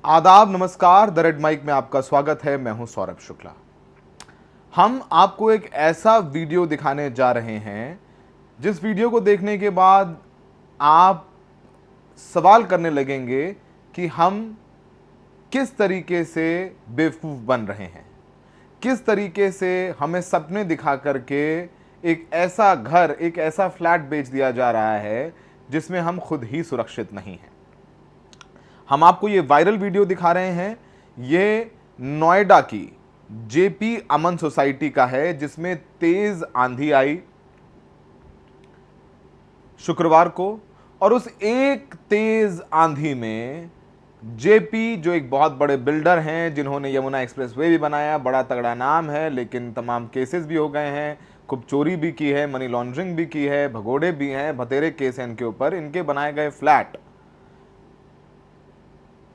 आदाब, नमस्कार। The red mic में आपका स्वागत है। मैं हूं सौरभ शुक्ला। हम आपको एक ऐसा वीडियो दिखाने जा रहे हैं जिस वीडियो को देखने के बाद आप सवाल करने लगेंगे कि हम किस तरीके से बेवकूफ़ बन रहे हैं, किस तरीके से हमें सपने दिखा करके एक ऐसा घर, एक ऐसा फ्लैट बेच दिया जा रहा है जिसमें हम खुद ही सुरक्षित नहीं हैं। हम आपको ये वायरल वीडियो दिखा रहे हैं। ये नोएडा की जेपी अमन सोसाइटी का है जिसमें तेज आंधी आई शुक्रवार को, और उस एक तेज आंधी में जेपी, जो एक बहुत बड़े बिल्डर हैं जिन्होंने यमुना एक्सप्रेसवे भी बनाया, बड़ा तगड़ा नाम है, लेकिन तमाम केसेस भी हो गए हैं, खूब चोरी भी की है, मनी लॉन्ड्रिंग भी की है, भगोड़े भी हैं, बतेरे केस हैं इनके ऊपर। इनके बनाए गए फ्लैट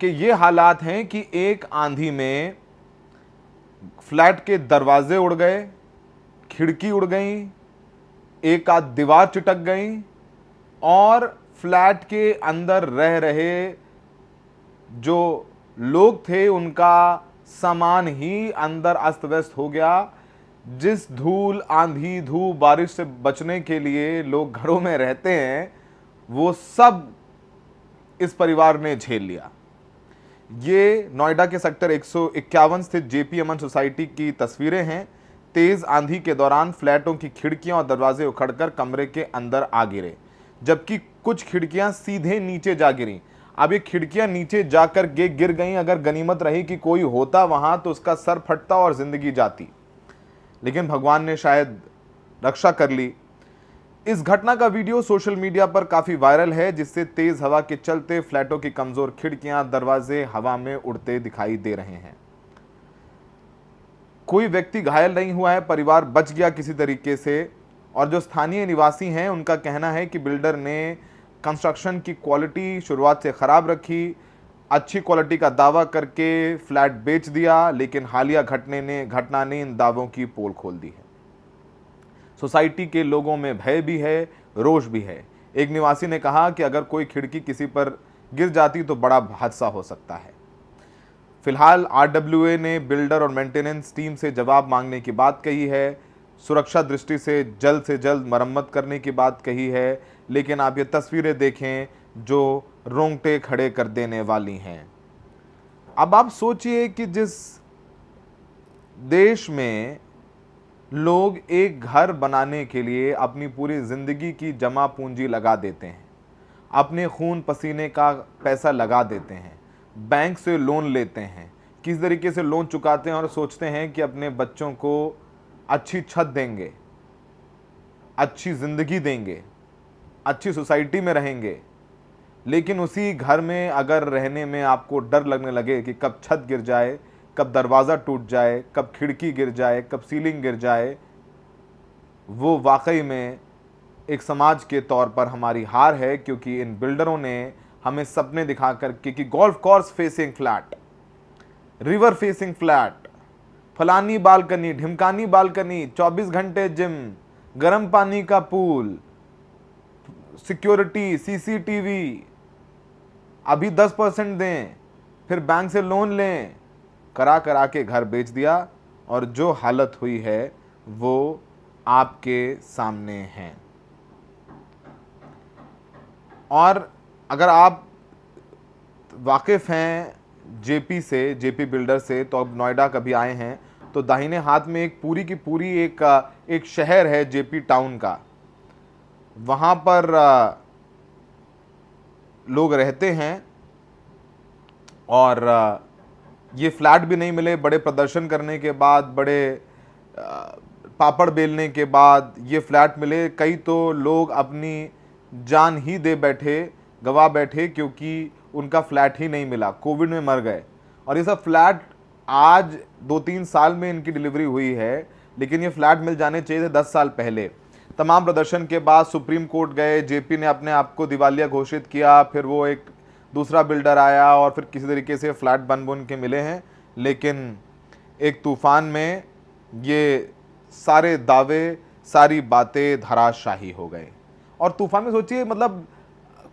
कि ये हालात हैं कि एक आंधी में फ्लैट के दरवाजे उड़ गए, खिड़की उड़ गई, एक आध दीवार चिटक गई और फ्लैट के अंदर रह रहे जो लोग थे उनका सामान ही अंदर अस्त व्यस्त हो गया। जिस धूल, आंधी, धूप, बारिश से बचने के लिए लोग घरों में रहते हैं, वो सब इस परिवार ने झेल लिया। ये नोएडा के सेक्टर 151 स्थित जेपी अमन सोसाइटी की तस्वीरें हैं। तेज आंधी के दौरान फ्लैटों की खिड़कियां और दरवाजे उखड़कर कमरे के अंदर आ गिरे, जबकि कुछ खिड़कियां सीधे नीचे जा गिरी। अब ये खिड़कियां नीचे जाकर गिर गईं। अगर गनीमत रही कि कोई होता वहां तो उसका सर फटता और जिंदगी जाती, लेकिन भगवान ने शायद रक्षा कर ली। इस घटना का वीडियो सोशल मीडिया पर काफी वायरल है, जिससे तेज हवा के चलते फ्लैटों की कमजोर खिड़कियां, दरवाजे हवा में उड़ते दिखाई दे रहे हैं। कोई व्यक्ति घायल नहीं हुआ है, परिवार बच गया किसी तरीके से। और जो स्थानीय निवासी हैं उनका कहना है कि बिल्डर ने कंस्ट्रक्शन की क्वालिटी शुरुआत से खराब रखी, अच्छी क्वालिटी का दावा करके फ्लैट बेच दिया, लेकिन हालिया घटना ने इन दावों की पोल खोल दी है। सोसाइटी के लोगों में भय भी है, रोष भी है। एक निवासी ने कहा कि अगर कोई खिड़की किसी पर गिर जाती तो बड़ा हादसा हो सकता है। फिलहाल आरडब्ल्यूए ने बिल्डर और मेंटेनेंस टीम से जवाब मांगने की बात कही है, सुरक्षा दृष्टि से जल्द मरम्मत करने की बात कही है, लेकिन आप ये तस्वीरें देखें जो रोंगटे खड़े कर देने वाली हैं। अब आप सोचिए कि जिस देश में लोग एक घर बनाने के लिए अपनी पूरी जिंदगी की जमा पूंजी लगा देते हैं, अपने खून पसीने का पैसा लगा देते हैं, बैंक से लोन लेते हैं, किस तरीके से लोन चुकाते हैं और सोचते हैं कि अपने बच्चों को अच्छी छत देंगे, अच्छी जिंदगी देंगे, अच्छी सोसाइटी में रहेंगे, लेकिन उसी घर में अगर रहने में आपको डर लगने लगे कि कब छत गिर जाए, कब दरवाज़ा टूट जाए, कब खिड़की गिर जाए, कब सीलिंग गिर जाए, वो वाकई में एक समाज के तौर पर हमारी हार है। क्योंकि इन बिल्डरों ने हमें सपने दिखा करके कि golf course facing flat, river facing flat, फलानी बालकनी, ढिमकानी बालकनी, 24 घंटे जिम, गर्म पानी का पूल, सिक्योरिटी, सीसीटीवी, अभी 10% दें, फिर बैंक से लोन लें, करा के घर बेच दिया। और जो हालत हुई है वो आपके सामने है। और अगर आप वाकिफ़ हैं जेपी से, जेपी बिल्डर से, तो अब नोएडा कभी आए हैं तो दाहिने हाथ में एक पूरी की पूरी एक शहर है जेपी टाउन का। वहाँ पर लोग रहते हैं और ये फ्लैट भी नहीं मिले। बड़े प्रदर्शन करने के बाद, बड़े पापड़ बेलने के बाद ये फ्लैट मिले। कई तो लोग अपनी जान ही दे बैठे, गवा बैठे, क्योंकि उनका फ्लैट ही नहीं मिला, कोविड में मर गए। और ये सब फ्लैट आज 2-3 साल में इनकी डिलीवरी हुई है, लेकिन ये फ्लैट मिल जाने चाहिए थे 10 साल पहले। तमाम प्रदर्शन के बाद सुप्रीम कोर्ट गए, जेपी ने अपने आप को दिवालिया घोषित किया, फिर वो एक दूसरा बिल्डर आया और फिर किसी तरीके से फ्लैट बन के मिले हैं। लेकिन एक तूफान में ये सारे दावे, सारी बातें धराशाही हो गए। और तूफान में सोचिए, मतलब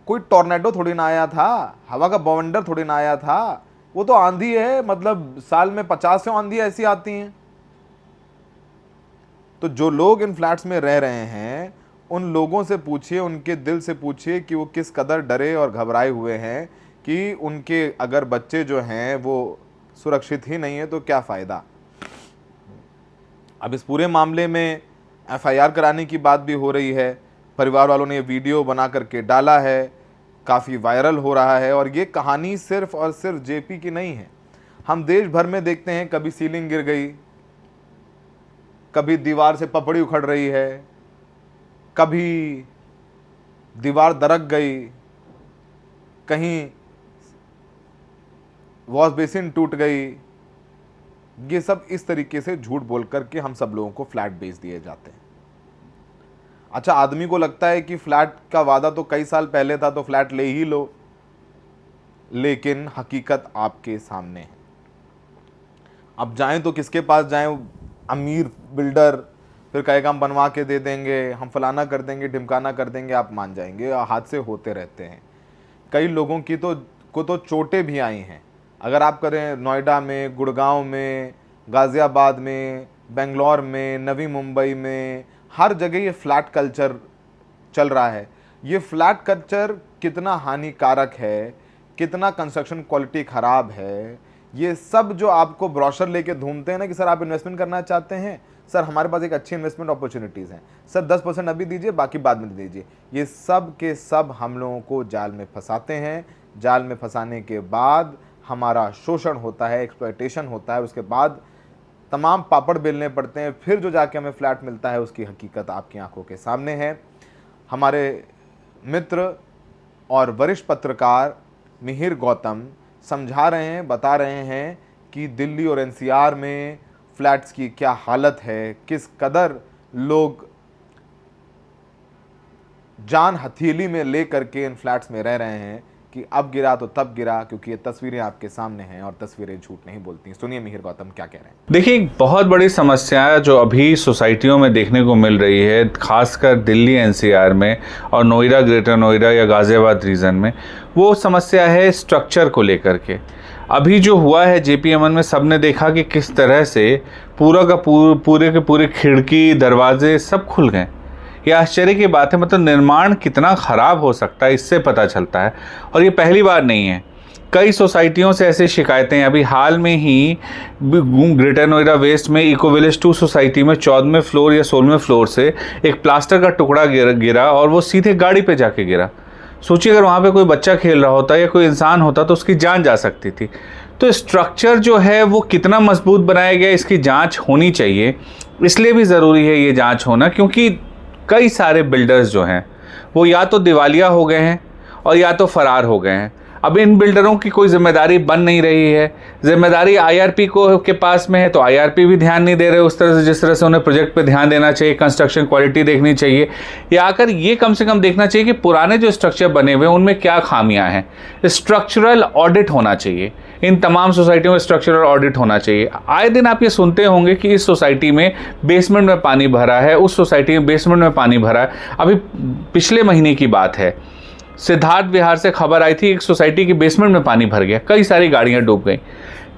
कोई टॉर्नेडो थोड़ी ना आया था, हवा का बवंडर थोड़ी ना आया था, वो तो आंधी है, मतलब साल में 50 आंधी ऐसी आती हैं। तो जो लोग इन फ्लैट्स में रह रहे हैं उन लोगों से पूछिए, उनके दिल से पूछिए कि वो किस कदर डरे और घबराए हुए हैं कि उनके अगर बच्चे जो हैं वो सुरक्षित ही नहीं है तो क्या फ़ायदा। अब इस पूरे मामले में एफआईआर कराने की बात भी हो रही है। परिवार वालों ने ये वीडियो बना करके डाला है, काफ़ी वायरल हो रहा है। और ये कहानी सिर्फ और सिर्फ जेपी की नहीं है, हम देश भर में देखते हैं, कभी सीलिंग गिर गई, कभी दीवार से पपड़ी उखड़ रही है, कभी दीवार दरक गई, कहीं वॉश बेसिन टूट गई। ये सब इस तरीके से झूठ बोल करके हम सब लोगों को फ्लैट बेच दिए जाते हैं। अच्छा, आदमी को लगता है कि फ्लैट का वादा तो कई साल पहले था तो फ्लैट ले ही लो, लेकिन हकीकत आपके सामने है। अब जाएं तो किसके पास जाएं? अमीर बिल्डर फिर कहेगा हम बनवा के दे देंगे, हम फलाना कर देंगे, ढिमकाना कर देंगे, आप मान जाएंगे। हादसे होते रहते हैं। कई लोगों की तो चोटें भी आई हैं। अगर आप करें नोएडा में, गुड़गांव में, गाज़ियाबाद में, बेंगलोर में, नवी मुंबई में, हर जगह ये फ्लैट कल्चर चल रहा है। ये फ्लैट कल्चर कितना हानिकारक है, कितना कंस्ट्रक्शन क्वालिटी ख़राब है, ये सब जो आपको ब्रोशर लेके घूमते हैं ना कि सर आप इन्वेस्टमेंट करना चाहते हैं, सर हमारे पास एक अच्छी इन्वेस्टमेंट अपॉर्चुनिटीज़ हैं, सर 10% अभी दीजिए, बाकी बाद में दीजिए। ये सब के सब हम लोगों को जाल में फंसाते हैं। जाल में फंसाने के बाद हमारा शोषण होता है, एक्सप्लॉयटेशन होता है, उसके बाद तमाम पापड़ बेलने पड़ते हैं। फिर जो जाके हमें फ्लैट मिलता है उसकी हकीकत आपकी आंखों के सामने है। हमारे मित्र और वरिष्ठ पत्रकार मिहिर गौतम समझा रहे हैं, बता रहे हैं कि दिल्ली और एनसीआर में फ्लैट्स की क्या हालत है, किस कदर लोग जान हथेली में ले करके इन फ्लैट्स में रह रहे हैं कि अब गिरा तो तब गिरा, क्योंकि ये तस्वीरें आपके सामने हैं और तस्वीरें झूठ नहीं बोलती। सुनिए मिहिर गौतम क्या कह रहे हैं। देखिए, एक बहुत बड़ी समस्या जो अभी सोसाइटियों में देखने को मिल रही है, खासकर दिल्ली एनसीआर में और नोएडा, ग्रेटर नोएडा या गाज़ियाबाद रीजन में, वो समस्या है स्ट्रक्चर को लेकर के। अभी जो हुआ है जेपीएमएन में, सबने देखा कि किस तरह से पूरा का पूरे के पूरे खिड़की, दरवाजे सब खुल गए। ये आश्चर्य की बात है। मतलब निर्माण कितना ख़राब हो सकता है इससे पता चलता है। और ये पहली बार नहीं है, कई सोसाइटियों से ऐसी शिकायतें। अभी हाल में ही ग्रेटर नोएडा वेस्ट में इको विलेज 2 सोसाइटी में 14वें फ्लोर या 16वें फ्लोर से एक प्लास्टर का टुकड़ा गिरा और वो सीधे गाड़ी पे जाके गिरा। सोचिए, अगर वहाँ पे कोई बच्चा खेल रहा होता या कोई इंसान होता तो उसकी जान जा सकती थी। तो स्ट्रक्चर जो है वो कितना मजबूत बनाया गया, इसकी जांच होनी चाहिए। इसलिए भी ज़रूरी है ये जांच होना, क्योंकि कई सारे बिल्डर्स जो हैं वो या तो दिवालिया हो गए हैं और या तो फरार हो गए हैं। अब इन बिल्डरों की कोई जिम्मेदारी बन नहीं रही है। जिम्मेदारी आईआरपी के पास में है, तो आईआरपी भी ध्यान नहीं दे रहे उस तरह से जिस तरह से उन्हें प्रोजेक्ट पे ध्यान देना चाहिए। कंस्ट्रक्शन क्वालिटी देखनी चाहिए, या आकर ये कम से कम देखना चाहिए कि पुराने जो स्ट्रक्चर बने हुए हैं उनमें क्या खामियां हैं। स्ट्रक्चरल ऑडिट होना चाहिए। इन तमाम सोसाइटियों में स्ट्रक्चरल ऑडिट होना चाहिए। आए दिन आप ये सुनते होंगे कि इस सोसाइटी में बेसमेंट में पानी भरा है, उस सोसाइटी में बेसमेंट में पानी भरा है। अभी पिछले महीने की बात है, सिद्धार्थ विहार से खबर आई थी एक सोसाइटी के बेसमेंट में पानी भर गया, कई सारी गाड़ियां डूब गई।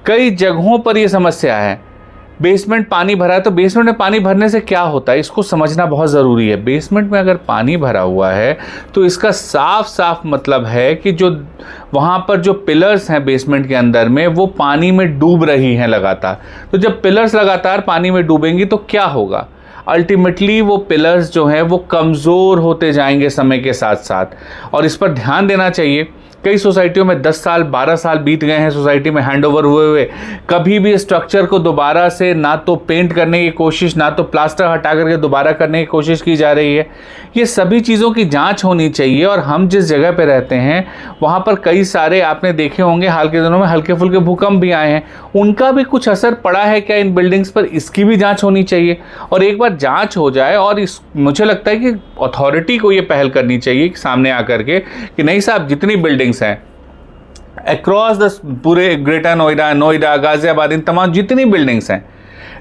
कई जगहों पर यह समस्या है, बेसमेंट पानी भरा है। तो बेसमेंट में पानी भरने से क्या होता है, इसको समझना बहुत ज़रूरी है। बेसमेंट में अगर पानी भरा हुआ है तो इसका साफ साफ मतलब है कि जो वहाँ पर जो पिलर्स हैं बेसमेंट के अंदर में, वो पानी में डूब रही हैं लगातार। तो जब पिलर्स लगातार पानी में डूबेंगी तो क्या होगा, अल्टीमेटली वो पिलर्स जो हैं वो कमज़ोर होते जाएंगे समय के साथ साथ। और इस पर ध्यान देना चाहिए। कई सोसाइटियों में 10 साल 12 साल बीत गए हैं सोसाइटी में हैंडओवर हुए, कभी भी स्ट्रक्चर को दोबारा से ना तो पेंट करने की कोशिश, ना तो प्लास्टर हटा करके दोबारा करने की कोशिश की जा रही है। ये सभी चीज़ों की जांच होनी चाहिए। और हम जिस जगह पे रहते हैं वहाँ पर कई सारे, आपने देखे होंगे हाल के दिनों में हल्के फुल्के भूकंप भी आए हैं, उनका भी कुछ असर पड़ा है क्या इन बिल्डिंग्स पर, इसकी भी जाँच होनी चाहिए। और एक बार जाँच हो जाए, और मुझे लगता है कि अथॉरिटी को ये पहल करनी चाहिए कि सामने आकर के कि नहीं साहब, जितनी बिल्डिंग्स हैं अक्रॉस द पूरे ग्रेटर नोएडा, गाजियाबाद, इन तमाम जितनी बिल्डिंग्स हैं,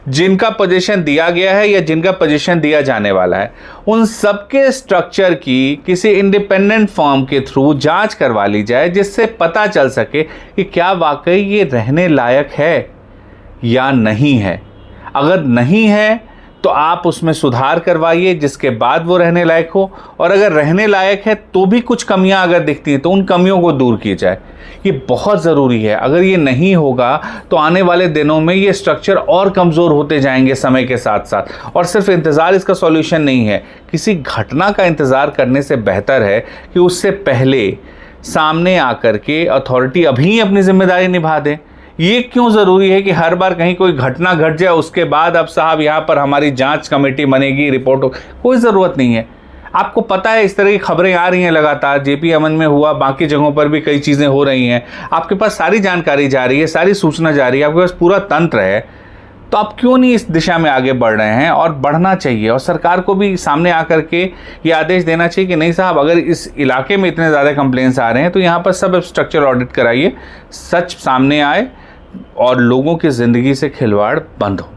जिनका पोजीशन दिया गया है या जिनका पोजीशन दिया जाने वाला है, उन सबके स्ट्रक्चर की किसी इंडिपेंडेंट फर्म के थ्रू जांच करवा ली जाए, जिससे पता चल सके कि क्या वाकई ये रहने लायक है या नहीं है। अगर नहीं है तो आप उसमें सुधार करवाइए जिसके बाद वो रहने लायक हो, और अगर रहने लायक है तो भी कुछ कमियां अगर दिखती हैं तो उन कमियों को दूर की जाए। ये बहुत ज़रूरी है। अगर ये नहीं होगा तो आने वाले दिनों में ये स्ट्रक्चर और कमज़ोर होते जाएंगे समय के साथ साथ। और सिर्फ इंतज़ार इसका सॉल्यूशन नहीं है, किसी घटना का इंतज़ार करने से बेहतर है कि उससे पहले सामने आकर के अथॉरिटी अभी अपनी जिम्मेदारी निभा दें। ये क्यों ज़रूरी है कि हर बार कहीं कोई घटना घट जाए उसके बाद अब साहब यहाँ पर हमारी जांच कमेटी बनेगी, रिपोर्ट हो? कोई ज़रूरत नहीं है। आपको पता है इस तरह की खबरें आ रही हैं लगातार, जेपी अमन में हुआ, बाकी जगहों पर भी कई चीज़ें हो रही हैं। आपके पास सारी जानकारी जा रही है, सारी सूचना जा रही है, आपके पास पूरा तंत्र है, तो आप क्यों नहीं इस दिशा में आगे बढ़ रहे हैं? और बढ़ना चाहिए, और सरकार को भी सामने आकर के ये आदेश देना चाहिए कि नहीं साहब, अगर इस इलाके में इतने ज़्यादा कंप्लेंट्स आ रहे हैं तो यहाँ पर सब स्ट्रक्चर ऑडिट कराइए, सच सामने आए और लोगों की ज़िंदगी से खिलवाड़ बंद हो।